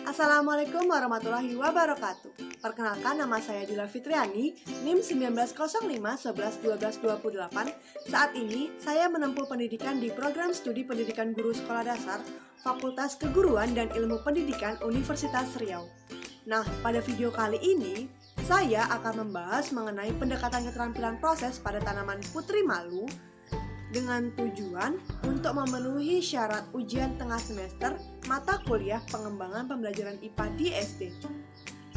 Assalamualaikum warahmatullahi wabarakatuh. Perkenalkan, nama saya Dila Fitriani, NIM 1905111228. Saat ini saya menempuh pendidikan di program studi pendidikan guru sekolah dasar Fakultas Keguruan dan Ilmu Pendidikan Universitas Riau. Nah, pada video kali ini saya akan membahas mengenai pendekatan keterampilan proses pada tanaman putri malu dengan tujuan untuk memenuhi syarat ujian tengah semester mata kuliah pengembangan pembelajaran IPA di SD.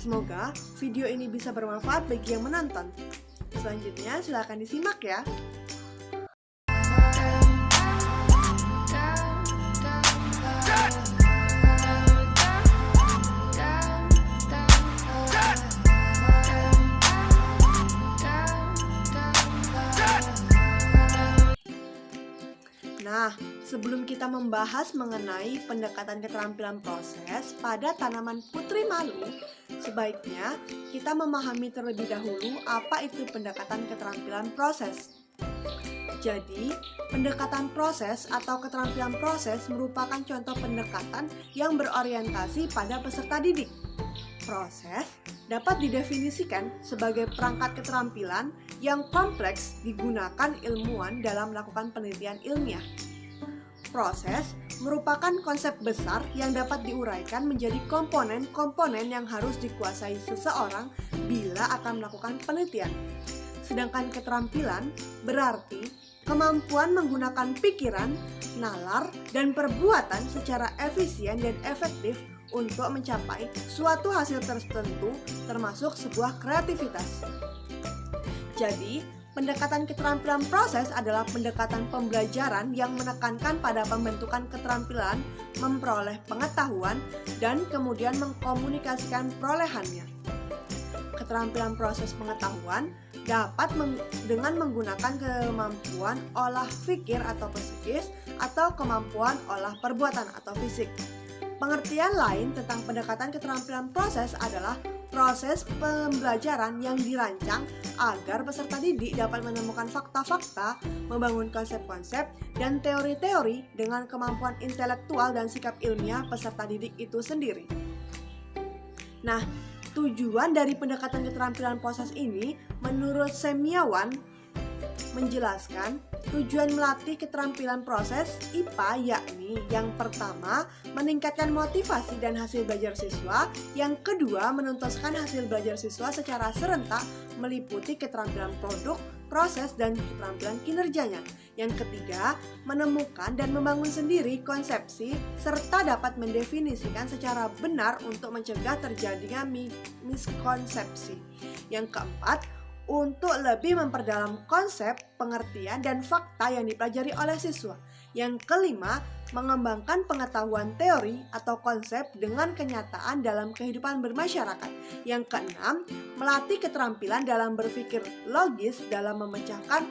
Semoga video ini bisa bermanfaat bagi yang menonton. Selanjutnya silakan disimak ya. Nah, sebelum kita membahas mengenai pendekatan keterampilan proses pada tanaman putri malu, sebaiknya kita memahami terlebih dahulu apa itu pendekatan keterampilan proses. Jadi, pendekatan proses atau keterampilan proses merupakan contoh pendekatan yang berorientasi pada peserta didik. Proses dapat didefinisikan sebagai perangkat keterampilan yang kompleks digunakan ilmuwan dalam melakukan penelitian ilmiah. Proses merupakan konsep besar yang dapat diuraikan menjadi komponen-komponen yang harus dikuasai seseorang bila akan melakukan penelitian. Sedangkan keterampilan berarti kemampuan menggunakan pikiran, nalar, dan perbuatan secara efisien dan efektif untuk mencapai suatu hasil tertentu, termasuk sebuah kreativitas. Jadi, pendekatan keterampilan proses adalah pendekatan pembelajaran yang menekankan pada pembentukan keterampilan, memperoleh pengetahuan, dan kemudian mengkomunikasikan perolehannya. Keterampilan proses pengetahuan dapat dengan menggunakan kemampuan olah pikir atau psikis atau kemampuan olah perbuatan atau fisik. Pengertian lain tentang pendekatan keterampilan proses adalah proses pembelajaran yang dirancang agar peserta didik dapat menemukan fakta-fakta, membangun konsep-konsep, dan teori-teori dengan kemampuan intelektual dan sikap ilmiah peserta didik itu sendiri. Nah, tujuan dari pendekatan keterampilan proses ini menurut semiawan menjelaskan tujuan melatih keterampilan proses IPA yakni yang pertama meningkatkan motivasi dan hasil belajar siswa, yang kedua menuntaskan hasil belajar siswa secara serentak meliputi keterampilan produk, proses, dan keterampilan kinerjanya, yang ketiga menemukan dan membangun sendiri konsepsi serta dapat mendefinisikan secara benar untuk mencegah terjadinya miskonsepsi, yang keempat untuk lebih memperdalam konsep, pengertian, dan fakta yang dipelajari oleh siswa. Yang kelima, mengembangkan pengetahuan teori atau konsep dengan kenyataan dalam kehidupan bermasyarakat. Yang keenam, melatih keterampilan dalam berpikir logis dalam memecahkan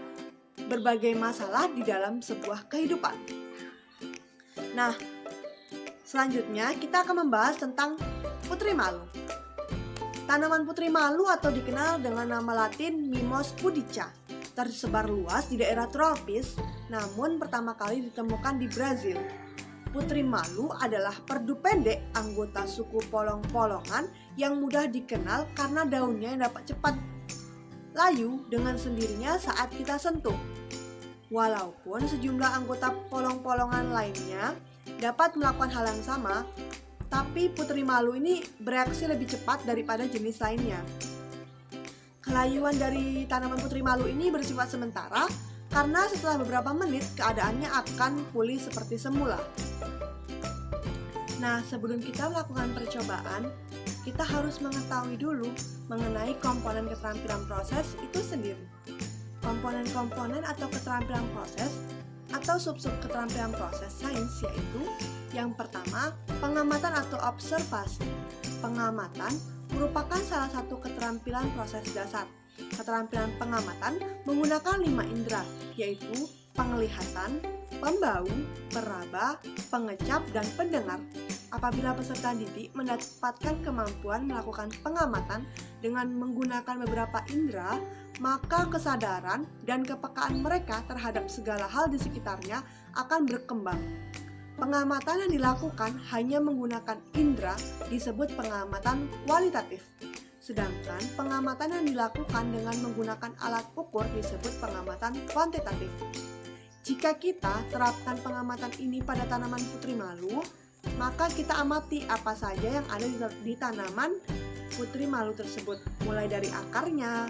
berbagai masalah di dalam sebuah kehidupan. Nah, selanjutnya kita akan membahas tentang putri malu. Tanaman putri malu atau dikenal dengan nama latin Mimos pudica tersebar luas di daerah tropis, namun pertama kali ditemukan di Brazil. Putri malu adalah perdu pendek anggota suku polong-polongan yang mudah dikenal karena daunnya yang dapat cepat layu dengan sendirinya saat kita sentuh. Walaupun sejumlah anggota polong-polongan lainnya dapat melakukan hal yang sama, tapi putri malu ini bereaksi lebih cepat daripada jenis lainnya. Kelayuan dari tanaman putri malu ini bersifat sementara karena setelah beberapa menit keadaannya akan pulih seperti semula. Nah, sebelum kita melakukan percobaan, kita harus mengetahui dulu mengenai komponen keterampilan proses itu sendiri. Komponen-komponen atau keterampilan proses atau sub-sub keterampilan proses sains yaitu yang pertama, pengamatan atau observasi. Pengamatan merupakan salah satu keterampilan proses dasar. Keterampilan pengamatan menggunakan 5 indera, yaitu penglihatan, pembau, peraba, pengecap, dan pendengar. Apabila peserta didik mendapatkan kemampuan melakukan pengamatan dengan menggunakan beberapa indera, maka kesadaran dan kepekaan mereka terhadap segala hal di sekitarnya akan berkembang. Pengamatan yang dilakukan hanya menggunakan indera disebut pengamatan kualitatif. Sedangkan pengamatan yang dilakukan dengan menggunakan alat ukur disebut pengamatan kuantitatif. Jika kita terapkan pengamatan ini pada tanaman putri malu, maka kita amati apa saja yang ada di tanaman putri malu tersebut, mulai dari akarnya,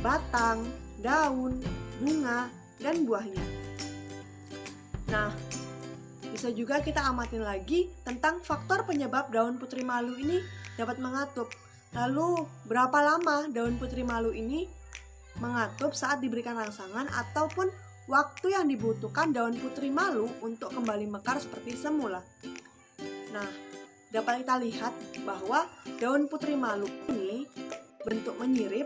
batang, daun, bunga, dan buahnya. Nah, bisa juga kita amatin lagi tentang faktor penyebab daun putri malu ini dapat mengatup. Lalu, berapa lama daun putri malu ini mengatup saat diberikan rangsangan ataupun waktu yang dibutuhkan daun putri malu untuk kembali mekar seperti semula. Nah, dapat kita lihat bahwa daun putri malu ini bentuk menyirip,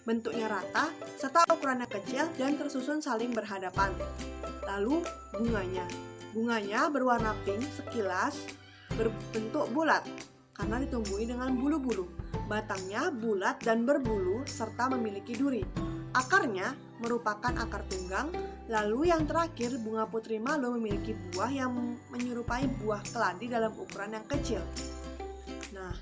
bentuknya rata, serta ukurannya kecil dan tersusun saling berhadapan. Lalu bunganya berwarna pink sekilas berbentuk bulat karena ditumbuhi dengan bulu-bulu. Batangnya bulat dan berbulu serta memiliki duri. Akarnya merupakan akar tunggang. Lalu yang terakhir, bunga putri malu memiliki buah yang menyerupai buah keladi dalam ukuran yang kecil. Nah,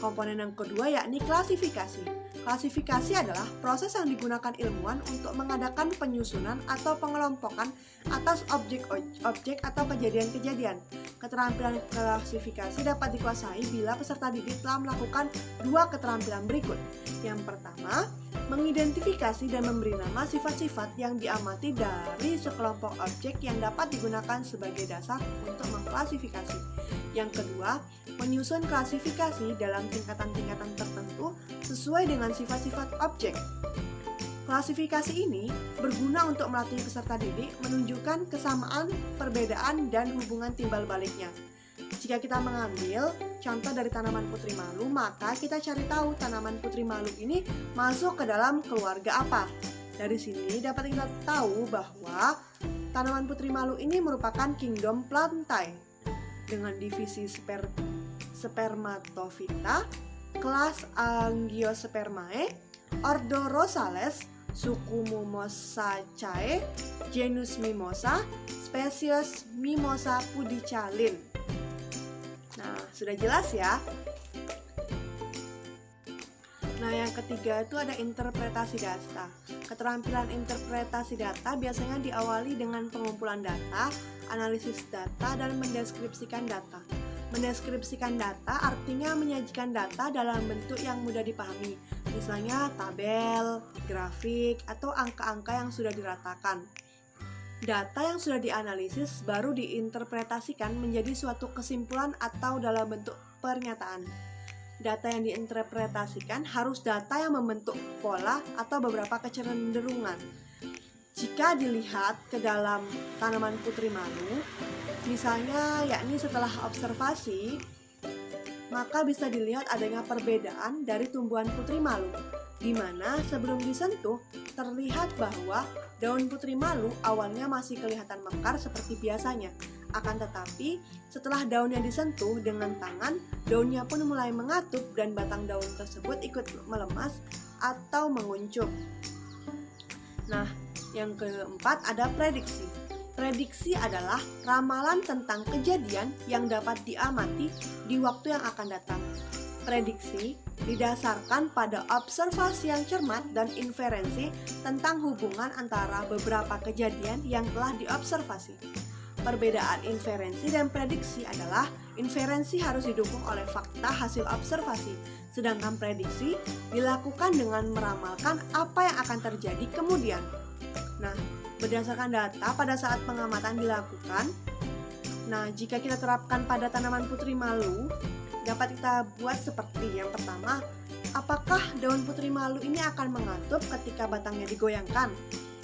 komponen yang kedua yakni klasifikasi. Klasifikasi adalah proses yang digunakan ilmuwan untuk mengadakan penyusunan atau pengelompokan atas objek-objek atau kejadian-kejadian. Keterampilan klasifikasi dapat dikuasai bila peserta didik telah melakukan dua keterampilan berikut. Yang pertama, mengidentifikasi dan memberi nama sifat-sifat yang diamati dari sekelompok objek yang dapat digunakan sebagai dasar untuk mengklasifikasi. Yang kedua, menyusun klasifikasi dalam tingkatan-tingkatan tertentu sesuai dengan sifat-sifat objek. Klasifikasi ini berguna untuk melatih peserta didik menunjukkan kesamaan, perbedaan, dan hubungan timbal baliknya. Jika kita mengambil contoh dari tanaman putri malu, maka kita cari tahu tanaman putri malu ini masuk ke dalam keluarga apa. Dari sini dapat kita tahu bahwa tanaman putri malu ini merupakan kingdom Plantae dengan divisi Spermatophyta, kelas Angiospermae, ordo Rosales, suku Mimosaceae, genus Mimosa, spesies Mimosa pudicalin. Nah, sudah jelas ya. Nah, yang ketiga itu ada interpretasi data. Keterampilan interpretasi data biasanya diawali dengan pengumpulan data, analisis data, dan mendeskripsikan data. Mendeskripsikan data artinya menyajikan data dalam bentuk yang mudah dipahami, misalnya tabel, grafik, atau angka-angka yang sudah diratakan. Data yang sudah dianalisis baru diinterpretasikan menjadi suatu kesimpulan atau dalam bentuk pernyataan. Data yang diinterpretasikan harus data yang membentuk pola atau beberapa kecenderungan. Jika dilihat ke dalam tanaman putri malu, misalnya yakni setelah observasi, maka bisa dilihat adanya perbedaan dari tumbuhan putri malu, di mana sebelum disentuh terlihat bahwa daun putri malu awalnya masih kelihatan mekar seperti biasanya. Akan tetapi, setelah daunnya disentuh dengan tangan, daunnya pun mulai mengatup dan batang daun tersebut ikut melemas atau menguncup. Nah, yang keempat ada prediksi. Prediksi adalah ramalan tentang kejadian yang dapat diamati di waktu yang akan datang. Prediksi didasarkan pada observasi yang cermat dan inferensi tentang hubungan antara beberapa kejadian yang telah diobservasi. Perbedaan inferensi dan prediksi adalah inferensi harus didukung oleh fakta hasil observasi, sedangkan prediksi dilakukan dengan meramalkan apa yang akan terjadi kemudian. Nah, berdasarkan data pada saat pengamatan dilakukan, jika kita terapkan pada tanaman putri malu, dapat kita buat seperti yang pertama, apakah daun putri malu ini akan mengatup ketika batangnya digoyangkan?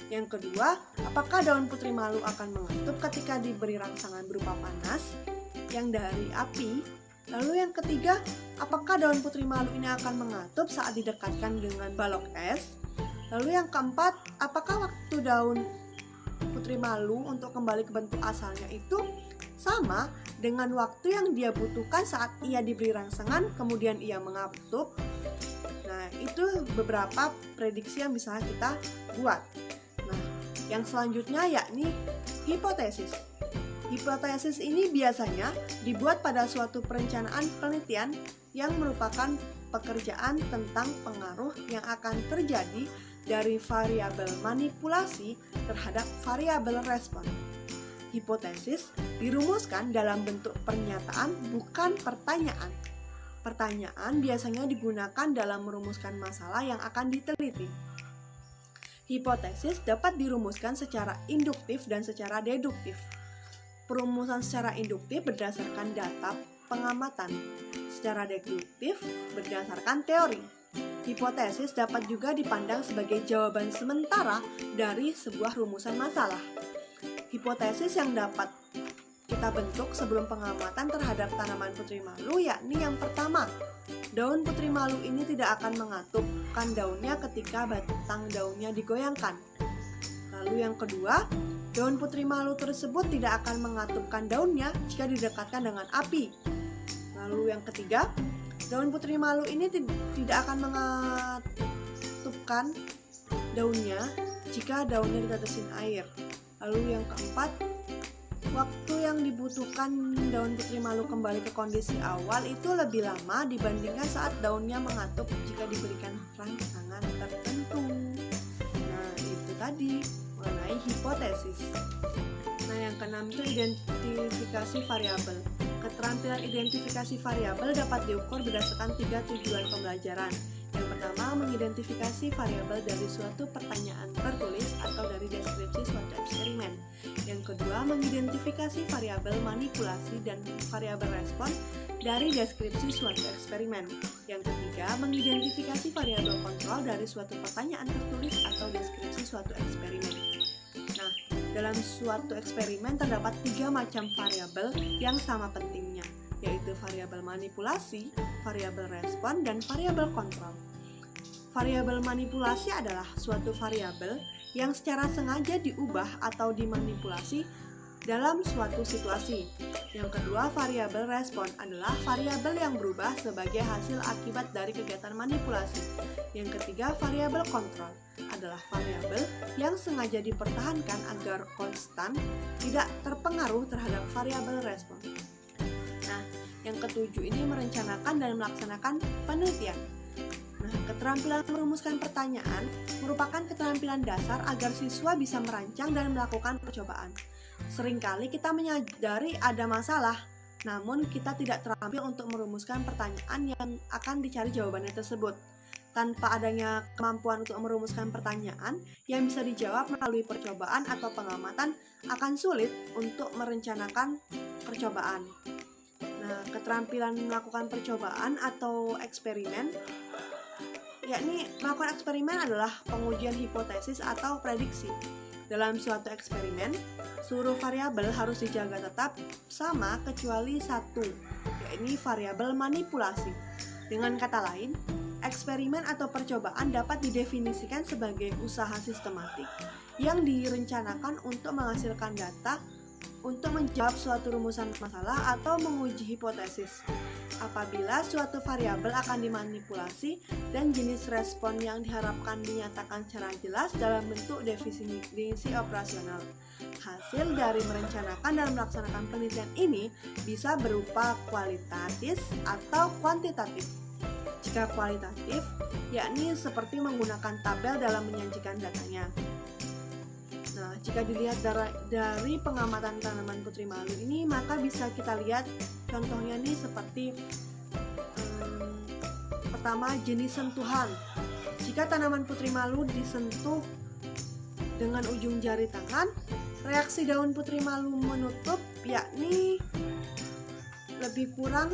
Yang kedua, apakah daun putri malu akan mengatup ketika diberi rangsangan berupa panas yang dari api? Lalu yang ketiga, apakah daun putri malu ini akan mengatup saat didekatkan dengan balok es? Lalu yang keempat, apakah waktu daun putri malu untuk kembali ke bentuk asalnya itu sama dengan waktu yang dia butuhkan saat ia diberi rangsangan, kemudian ia mengatup. Nah, itu beberapa prediksi yang bisa kita buat. Nah, yang selanjutnya yakni hipotesis. Hipotesis ini biasanya dibuat pada suatu perencanaan penelitian yang merupakan pekerjaan tentang pengaruh yang akan terjadi dari variabel manipulasi terhadap variabel respon. Hipotesis dirumuskan dalam bentuk pernyataan, bukan pertanyaan. Pertanyaan biasanya digunakan dalam merumuskan masalah yang akan diteliti. Hipotesis dapat dirumuskan secara induktif dan secara deduktif. Perumusan secara induktif berdasarkan data pengamatan, secara deduktif berdasarkan teori. Hipotesis dapat juga dipandang sebagai jawaban sementara dari sebuah rumusan masalah. Hipotesis yang dapat kita bentuk sebelum pengamatan terhadap tanaman putri malu yakni yang pertama, daun putri malu ini tidak akan mengatupkan daunnya ketika batang daunnya digoyangkan. Lalu yang kedua, daun putri malu tersebut tidak akan mengatupkan daunnya jika didekatkan dengan api. Lalu yang ketiga, daun putri malu ini tidak akan mengatupkan daunnya jika daunnya ditetesin air. Lalu yang keempat, waktu yang dibutuhkan daun putri malu kembali ke kondisi awal itu lebih lama dibandingkan saat daunnya mengatup jika diberikan rangsangan tertentu. Nah, itu tadi mengenai hipotesis. Nah, yang keenam itu identifikasi variabel. Keterampilan identifikasi variabel dapat diukur berdasarkan 3 tujuan pembelajaran. Yang pertama, mengidentifikasi variabel dari suatu pertanyaan tertulis atau dari deskripsi suatu eksperimen. Yang kedua, mengidentifikasi variabel manipulasi dan variabel respon dari deskripsi suatu eksperimen. Yang ketiga, mengidentifikasi variabel kontrol dari suatu pertanyaan tertulis atau deskripsi suatu eksperimen. Nah, dalam suatu eksperimen terdapat 3 macam variabel yang sama pentingnya, yaitu variabel manipulasi, variabel respon, dan variabel kontrol. Variabel manipulasi adalah suatu variabel yang secara sengaja diubah atau dimanipulasi dalam suatu situasi. Yang kedua, variabel respon adalah variabel yang berubah sebagai hasil akibat dari kegiatan manipulasi. Yang ketiga, variabel kontrol adalah variabel yang sengaja dipertahankan agar konstan, tidak terpengaruh terhadap variabel respon. Nah, yang ketujuh ini merencanakan dan melaksanakan penelitian. Nah, keterampilan merumuskan pertanyaan merupakan keterampilan dasar agar siswa bisa merancang dan melakukan percobaan. Seringkali kita menyadari ada masalah, namun kita tidak terampil untuk merumuskan pertanyaan yang akan dicari jawabannya tersebut. Tanpa adanya kemampuan untuk merumuskan pertanyaan yang bisa dijawab melalui percobaan atau pengamatan, akan sulit untuk merencanakan percobaan. Nah, keterampilan melakukan percobaan atau eksperimen, yakni melakukan eksperimen adalah pengujian hipotesis atau prediksi. Dalam suatu eksperimen, seluruh variabel harus dijaga tetap sama kecuali satu, yakni variabel manipulasi. Dengan kata lain, eksperimen atau percobaan dapat didefinisikan sebagai usaha sistematik yang direncanakan untuk menghasilkan data untuk menjawab suatu rumusan masalah atau menguji hipotesis. Apabila suatu variabel akan dimanipulasi dan jenis respon yang diharapkan dinyatakan secara jelas dalam bentuk definisi operasional. Hasil dari merencanakan dan melaksanakan penelitian ini bisa berupa kualitatif atau kuantitatif. Jika kualitatif, yakni seperti menggunakan tabel dalam menyajikan datanya. Nah, jika dilihat dari pengamatan tanaman putri malu ini, maka bisa kita lihat contohnya nih seperti pertama, jenis sentuhan. Jika tanaman putri malu disentuh dengan ujung jari tangan, reaksi daun putri malu menutup yakni lebih kurang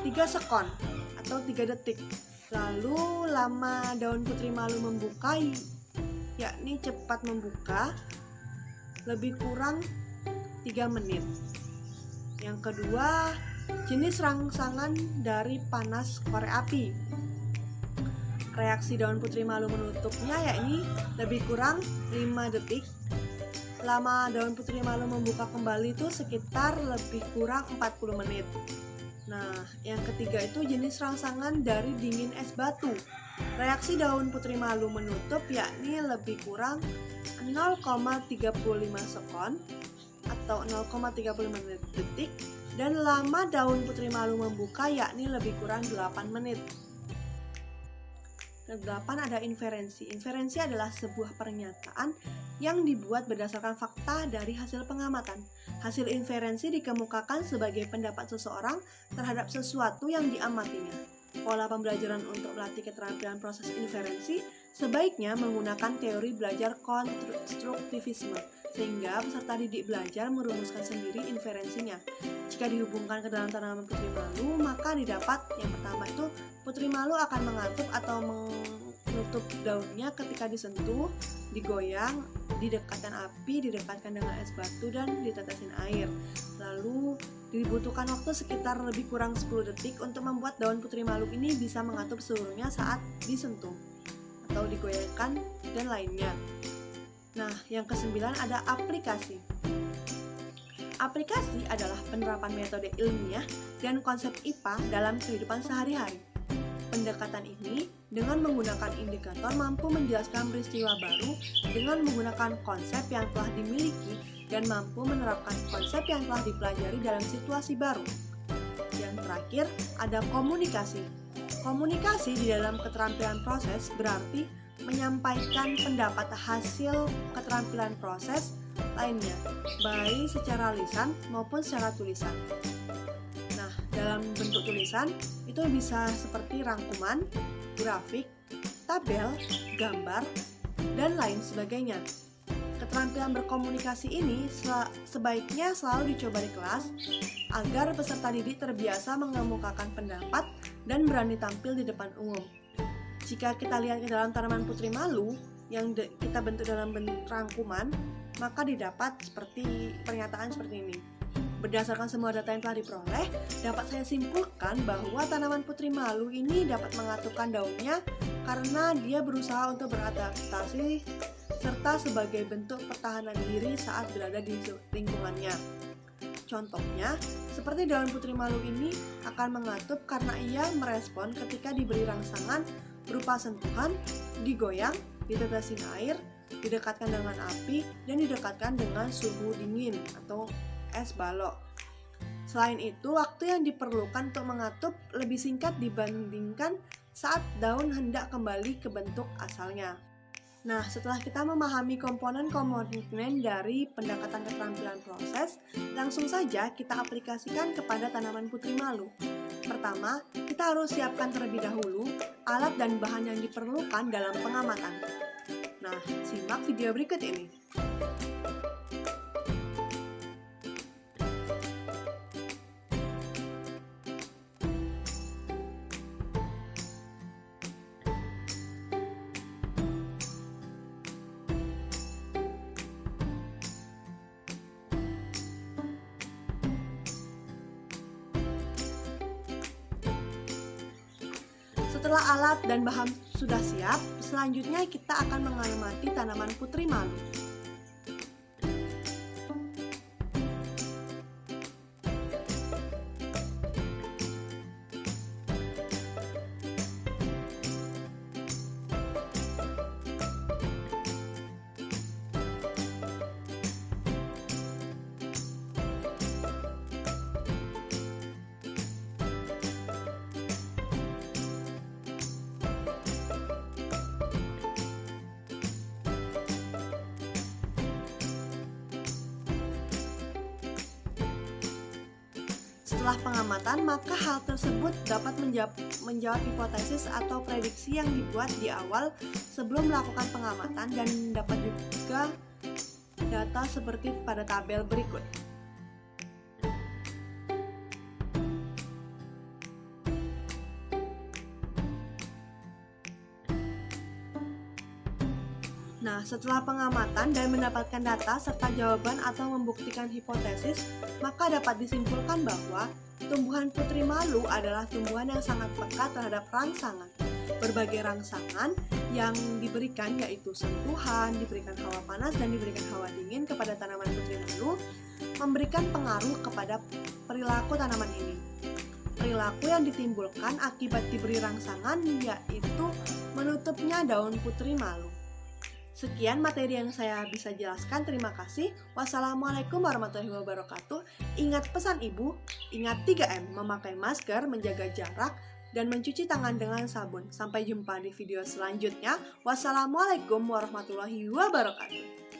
3 sekon atau 3 detik. Lalu lama daun putri malu membuka yakni cepat membuka lebih kurang 3 menit. Yang kedua, jenis rangsangan dari panas korek api. Reaksi daun putri malu menutupnya yakni lebih kurang 5 detik. lama daun putri malu membuka kembali itu sekitar lebih kurang 40 menit. Nah, yang ketiga itu jenis rangsangan dari dingin es batu. Reaksi daun putri malu menutup yakni lebih kurang 0,35 sekon atau 0,35 detik, dan lama daun putri malu membuka yakni lebih kurang 8 menit. Kedelapan ada inferensi. Inferensi adalah sebuah pernyataan yang dibuat berdasarkan fakta dari hasil pengamatan. Hasil inferensi dikemukakan sebagai pendapat seseorang terhadap sesuatu yang diamatinya. Pola pembelajaran untuk melatih keterampilan proses inferensi sebaiknya menggunakan teori belajar konstruktivisme, sehingga peserta didik belajar merumuskan sendiri inferensinya. Jika dihubungkan ke dalam tanaman putri malu, maka didapat yang pertama itu putri malu akan mengantuk atau menutup daunnya ketika disentuh, digoyang, didekatkan api, didekatkan dengan es batu, dan ditetesin air. Lalu dibutuhkan waktu sekitar lebih kurang 10 detik untuk membuat daun putri malu ini bisa mengantuk seluruhnya saat disentuh atau digoyangkan dan lainnya. Nah, yang kesembilan ada aplikasi. Aplikasi adalah penerapan metode ilmiah dan konsep IPA dalam kehidupan sehari-hari. Pendekatan ini dengan menggunakan indikator mampu menjelaskan peristiwa baru dengan menggunakan konsep yang telah dimiliki dan mampu menerapkan konsep yang telah dipelajari dalam situasi baru. Yang terakhir ada komunikasi. Komunikasi di dalam keterampilan proses berarti menyampaikan pendapat hasil keterampilan proses lainnya, baik secara lisan maupun secara tulisan. Nah, dalam bentuk tulisan itu bisa seperti rangkuman, grafik, tabel, gambar, dan lain sebagainya. Keterampilan berkomunikasi ini sebaiknya selalu dicoba di kelas agar peserta didik terbiasa mengemukakan pendapat dan berani tampil di depan umum. Jika kita lihat ke dalam tanaman putri malu yang kita bentuk dalam bentuk rangkuman, maka didapat seperti pernyataan seperti ini. Berdasarkan semua data yang telah diperoleh, dapat saya simpulkan bahwa tanaman putri malu ini dapat mengatupkan daunnya karena dia berusaha untuk beradaptasi serta sebagai bentuk pertahanan diri saat berada di lingkungannya. Contohnya, seperti daun putri malu ini akan mengatup karena ia merespon ketika diberi rangsangan berupa sentuhan, digoyang, ditetesin air, didekatkan dengan api, dan didekatkan dengan suhu dingin atau es balok. Selain itu, waktu yang diperlukan untuk mengatup lebih singkat dibandingkan saat daun hendak kembali ke bentuk asalnya. Nah, setelah kita memahami komponen-komponen dari pendekatan keterampilan proses, langsung saja kita aplikasikan kepada tanaman putri malu. Pertama, kita harus siapkan terlebih dahulu alat dan bahan yang diperlukan dalam pengamatan. Nah, simak video berikut ini. Setelah alat dan bahan sudah siap, selanjutnya kita akan mengamati tanaman putri malu. Setelah pengamatan, maka hal tersebut dapat menjawab hipotesis atau prediksi yang dibuat di awal sebelum melakukan pengamatan dan dapat juga data seperti pada tabel berikut. Nah, setelah pengamatan dan mendapatkan data serta jawaban atau membuktikan hipotesis, maka dapat disimpulkan bahwa tumbuhan putri malu adalah tumbuhan yang sangat peka terhadap rangsangan. Berbagai rangsangan yang diberikan yaitu sentuhan, diberikan hawa panas, dan diberikan hawa dingin kepada tanaman putri malu memberikan pengaruh kepada perilaku tanaman ini. Perilaku yang ditimbulkan akibat diberi rangsangan yaitu menutupnya daun putri malu. Sekian materi yang saya bisa jelaskan. Terima kasih. Wassalamualaikum warahmatullahi wabarakatuh. Ingat pesan ibu, ingat 3M, memakai masker, menjaga jarak, dan mencuci tangan dengan sabun. Sampai jumpa di video selanjutnya. Wassalamualaikum warahmatullahi wabarakatuh.